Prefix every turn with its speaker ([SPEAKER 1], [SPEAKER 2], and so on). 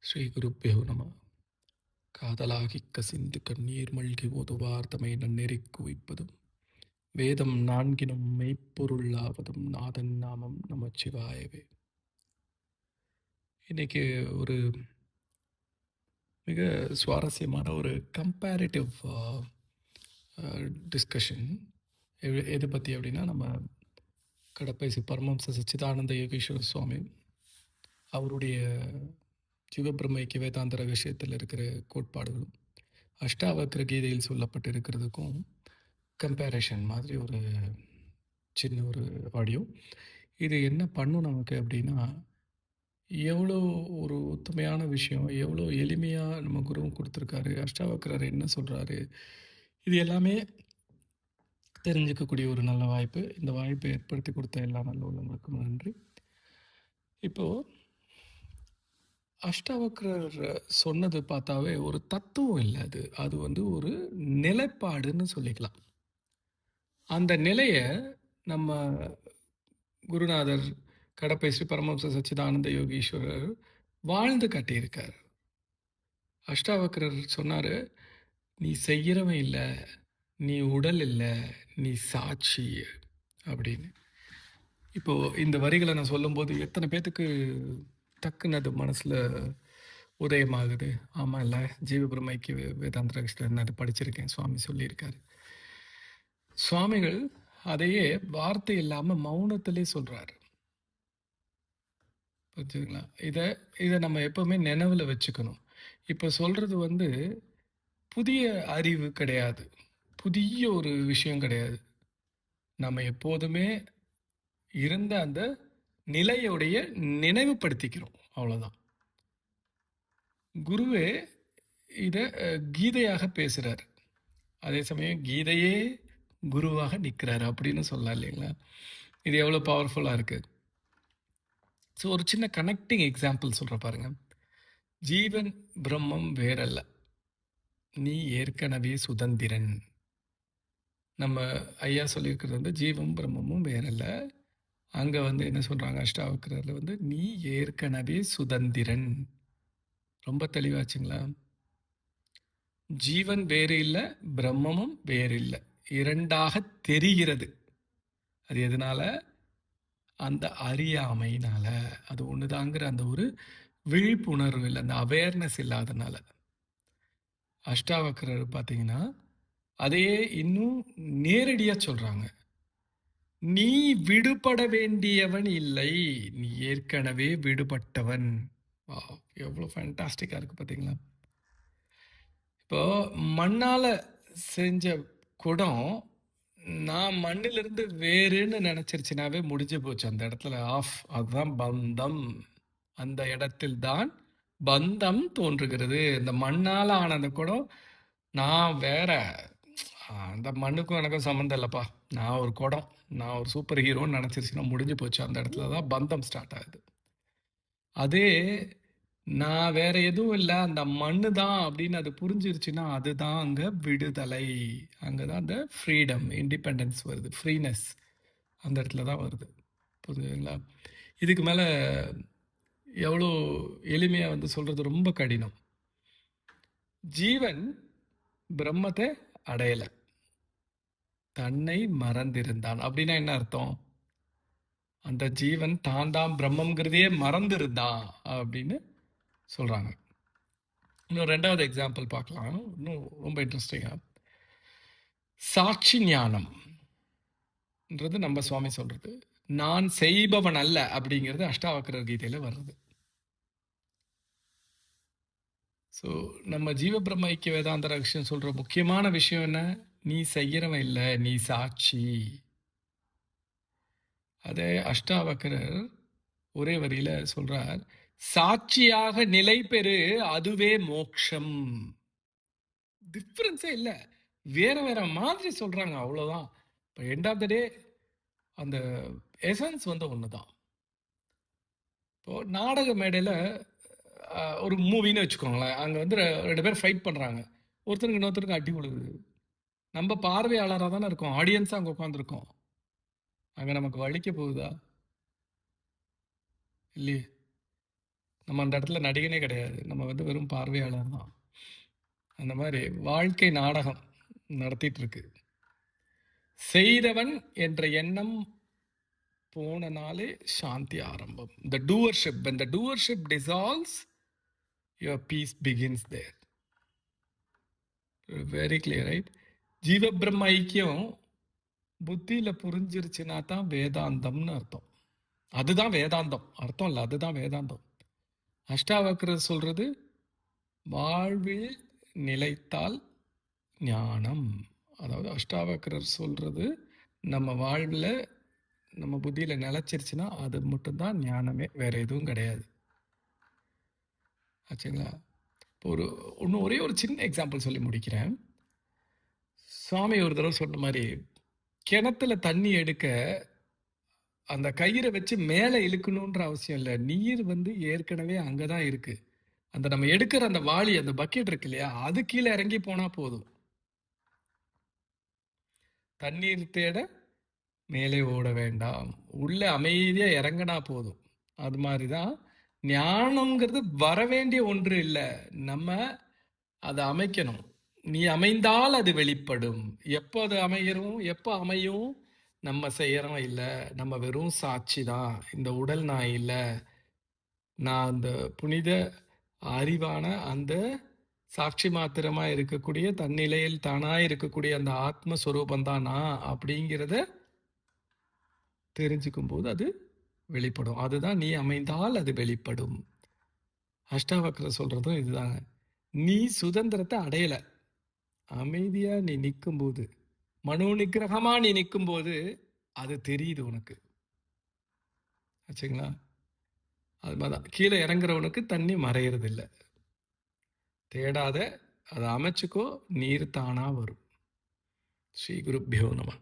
[SPEAKER 1] ஸ்ரீ குருப்பியோ நம. காதலாகிக் கசிந்து கண்ணீர் மல்கி ஓதுவார் தமை நன்னெறிக் குவிப்பதும் வேதம் நான்கினும் மெய்ப்பொருளாவதும் நாதன் நாமம் நமச்சிவாயவே. இன்னைக்கு ஒரு மிக சுவாரஸ்யமான ஒரு கம்பேரிட்டிவ் டிஸ்கஷன். எது பற்றி அப்படின்னா, நம்ம கடப்பைசி பரமஹம்ச சச்சிதானந்த யோகீஸ்வர சுவாமி அவருடைய ஜீவபிரமைக்கு வேதாந்தர விஷயத்தில் இருக்கிற கோட்பாடுகளும் அஷ்டாவக்ர கீதையில் சொல்லப்பட்டிருக்கிறதுக்கும் கம்பேரிஷன் மாதிரி ஒரு சின்ன ஒரு ஆடியோ. இது என்ன பண்ணும் நமக்கு அப்படின்னா, எவ்வளோ ஒரு உத்தமையான விஷயம், எவ்வளோ எளிமையாக நம்ம குருவும் கொடுத்துருக்காரு, அஷ்டாவக்ரர் என்ன சொல்கிறாரு, இது எல்லாமே தெரிஞ்சுக்கக்கூடிய ஒரு நல்ல வாய்ப்பு. இந்த வாய்ப்பை ஏற்படுத்தி கொடுத்த எல்லா நல்ல உள்ளவங்களுக்கும் நன்றி. இப்போது அஷ்டாவக்ரர் சொன்னது பார்த்தாவே ஒரு தத்துவம் இல்லை, அது அது வந்து ஒரு நிலைப்பாடுன்னு சொல்லிக்கலாம். அந்த நிலையை நம்ம குருநாதர் கடப்பை ஸ்ரீ பரமஹம்ச சச்சிதானந்த யோகீஸ்வரர் வாழ்ந்து காட்டியிருக்கார். அஷ்டாவக்ரர் சொன்னார், நீ செய்கிறவன் இல்லை, நீ உடல் இல்லை, நீ சாட்சி அப்படின்னு. இப்போது இந்த வரிகளை நான் சொல்லும்போது எத்தனை பேர்த்துக்கு டக்குன்னு அது மனசில் உதயமாகுது? ஆமாம் இல்லை, ஜீவபிரமைக்கு வேதாந்திர கிருஷ்ணன் அது படிச்சிருக்கேன், சுவாமி சொல்லியிருக்காரு. சுவாமிகள் அதையே வார்த்தை இல்லாமல் மௌனத்திலே சொல்கிறாரு. புரிஞ்சுங்களா? இதை நம்ம எப்போவுமே நினைவில் வச்சுக்கணும். இப்போ சொல்கிறது வந்து புதிய அறிவு கிடையாது, புதிய ஒரு விஷயம் கிடையாது. நம்ம எப்போதுமே இருந்த அந்த நிலையோடைய நினைவுபடுத்திக்கிறோம், அவ்வளோதான். குருவே இதை கீதையாக பேசுகிறார், அதே சமயம் கீதையே குருவாக நிற்கிறாரு அப்படின்னு சொல்லலாம் இல்லைங்களா? இது எவ்வளோ பவர்ஃபுல்லாக இருக்குது. ஸோ ஒரு சின்ன கனெக்டிங் எக்ஸாம்பிள் சொல்கிற பாருங்க. ஜீவன் பிரம்மம் வேறல்ல, நீ ஏற்கனவே சுதந்திரன். நம்ம ஐயா சொல்லியிருக்கிறது வந்து ஜீவம் பிரம்மமும் வேறல்ல. அங்கே வந்து என்ன சொல்கிறாங்க அஷ்டாவக்ரரில் வந்து, நீ ஏற்கனவே சுதந்திரன். ரொம்ப தெளிவாச்சுங்களா? ஜீவன் வேறு இல்லை, பிரம்மமும் வேறு இல்லை, இரண்டாக தெரிகிறது. அது எதனால? அந்த அறியாமையினால. அது ஒண்ணுதாங்கிற அந்த ஒரு விழிப்புணர்வு இல்லை, அந்த அவேர்னஸ் இல்லாதனால. அஷ்டாவக்ரர் பார்த்தீங்கன்னா அதையே இன்னும் நேரடியா சொல்றாங்க. நீ விடுபட வேண்டியவன் இல்லை, நீ ஏற்கனவே விடுபட்டவன். எவ்வளோ ஃபேண்டாஸ்டிக்கா இருக்கு பார்த்தீங்களா? இப்போ மண்ணால செஞ்ச குடம் நான் மண்ணிலிருந்து வேறுன்னு நினைச்சிருச்சுனாவே முடிஞ்சு போச்சு, அந்த இடத்துல ஆஃப். அதுதான் பந்தம். அந்த இடத்தில் தான் பந்தம் தோன்றுகிறது. இந்த மண்ணால் ஆன அந்த குடம் நான் வேற, அந்த மண்ணுக்கும் எனக்கும் சம்மந்தம் இல்லைப்பா, நான் ஒரு குடம், நான் ஒரு சூப்பர் ஹீரோன்னு நினச்சிருச்சுன்னா முடிஞ்சு போச்சு. அந்த இடத்துல தான் பந்தம் ஸ்டார்ட் ஆகுது. அதே நான் வேற எதுவும் இல்லை, அந்த மண்ணு தான் அப்படின்னு அது புரிஞ்சிருச்சுன்னா அதுதான் அங்கே விடுதலை. அங்கே தான் அந்த ஃப்ரீடம், இண்டிபெண்டன்ஸ் வருது, ஃப்ரீனஸ் அந்த இடத்துல தான் வருது. புரியுதுங்களா? இதுக்கு மேலே எவ்வளோ எளிமையாக வந்து சொல்கிறது ரொம்ப கடினம். ஜீவன் பிரம்மத்தை அடையலை, தன்னை மறந்திருந்தான். அப்படின்னா என்ன அர்த்தம்? அந்த ஜீவன் தான் தான் பிரம்மங்கிறதையே மறந்திருந்தான் அப்படின்னு சொல்கிறாங்க. இன்னும் ரெண்டாவது எக்ஸாம்பிள் பார்க்கலாம், இன்னும் ரொம்ப இன்ட்ரெஸ்டிங்காக. சாட்சி ஞானம்ன்றது நம்ம சுவாமி சொல்கிறது, நான் செய்பவன் அல்ல அப்படிங்கிறது அஷ்டாவக்ர கீதையில் வர்றது. ஸோ நம்ம ஜீவபிரம்ம ஐக்கிய வேதாந்த ரகசியம் சொல்கிற முக்கியமான விஷயம் என்ன? நீ செய்கிறவன் இல்லை, நீ சாட்சி. அதே அஷ்டாவக்ரர் ஒரே வரியில சொல்றார், சாட்சியாக நிலை பெறு, அதுவே மோட்சம். டிஃப்ரென்ஸே இல்லை, வேற வேற மாதிரி சொல்றாங்க, அவ்வளோதான். இப்போ எண்ட் ஆஃப் த டே அந்த எசன்ஸ் வந்து ஒன்று தான். இப்போ நாடக மேடையில் ஒரு மூவின்னு வச்சுக்கோங்களேன், அங்கே வந்து ரெண்டு பேர் ஃபைட் பண்ணுறாங்க, ஒருத்தருக்கு இன்னொருத்தருக்கு அடி கொடுக்குது. நம்ம பார்வையாளராக தானே இருக்கோம், ஆடியன்ஸாக அங்கே உட்காந்துருக்கோம். அங்கே நமக்கு வலிக்க போகுதா? இல்லையே. நம்ம அந்த இடத்துல நடிகனே கிடையாது. நம்ம வந்து வெறும் பார்வையாளர் தான். அந்த மாதிரி வாழ்க்கை நாடகம் நடத்திட்டு இருக்கு. செய்தவன் என்ற எண்ணம் போன நாளே சாந்தி ஆரம்பம். The doership, when the doership dissolves, your peace begins there. Very clear, right? ஜீவ பிரம்ம ஐக்கியம் புத்தியில புரிஞ்சிருச்சுன்னா தான் வேதாந்தம்னு அர்த்தம். அதுதான் வேதாந்தம், அர்த்தம் இல்லை, அதுதான் வேதாந்தம். அஷ்டாவக்கரர் சொல்றது வாழ்வில் நிலைத்தால் ஞானம். அதாவது அஷ்டாவக்கரர் சொல்றது நம்ம வாழ்வில் நம்ம புத்தியில் நிலைச்சிருச்சுன்னா அது மட்டும்தான் ஞானமே, வேற எதுவும் கிடையாது. ஆச்சுங்களா? இப்போ ஒரே ஒரு சின்ன எக்ஸாம்பிள் சொல்லி முடிக்கிறேன். சுவாமி ஒரு தடவை சொன்ன மாதிரி, கிணத்துல தண்ணி எடுக்க அந்த கயிறை வச்சு மேலே இழுக்கணுன்ற அவசியம் இல்லை. நீர் வந்து ஏற்கனவே அங்கே தான் இருக்கு. அந்த நம்ம எடுக்கிற அந்த வாளி, அந்த பக்கெட் இருக்கு இல்லையா, அது கீழே இறங்கி போனா போதும். தண்ணீர் தேட மேலே ஓட வேண்டாம், உள்ள அமைதியா இறங்கினா போதும். அது மாதிரிதான் ஞானம்ங்கிறது வர வேண்டிய ஒன்று இல்லை, நம்ம அதை அமைக்கணும். நீ அமைந்தால் அது வெளிப்படும். எப்போ அது அமைகிறோம், எப்போ அமையும்? நம்ம செய்யறோம் இல்லை, நம்ம வெறும் சாட்சி தான். இந்த உடல் நான் இல்லை, நான் அந்த புனித அறிவான அந்த சாட்சி மாத்திரமா இருக்கக்கூடிய தன்னிலையில் தானாய் இருக்கக்கூடிய அந்த ஆத்மஸ்வரூபம் தான் நான் அப்படிங்கிறத தெரிஞ்சுக்கும் போது அது வெளிப்படும். அதுதான் நீ அமைந்தால் அது வெளிப்படும். அஷ்டாவக்கர சொல்றதும் இதுதாங்க. நீ சுதந்திரத்தை அடையல, அமைதியா நீ நிற்கும் போது, மனோ நிகிரகமா நீ நிற்கும் போது அது தெரியுது உனக்கு. ஆச்சுங்களா? அது மாதிரிதான் கீழே இறங்குறவனுக்கு தண்ணி மறையறது இல்லை. தேடாத, அதை அமைச்சுக்கோ, நீர் தானா வரும். ஸ்ரீ குருப்பியோ நம.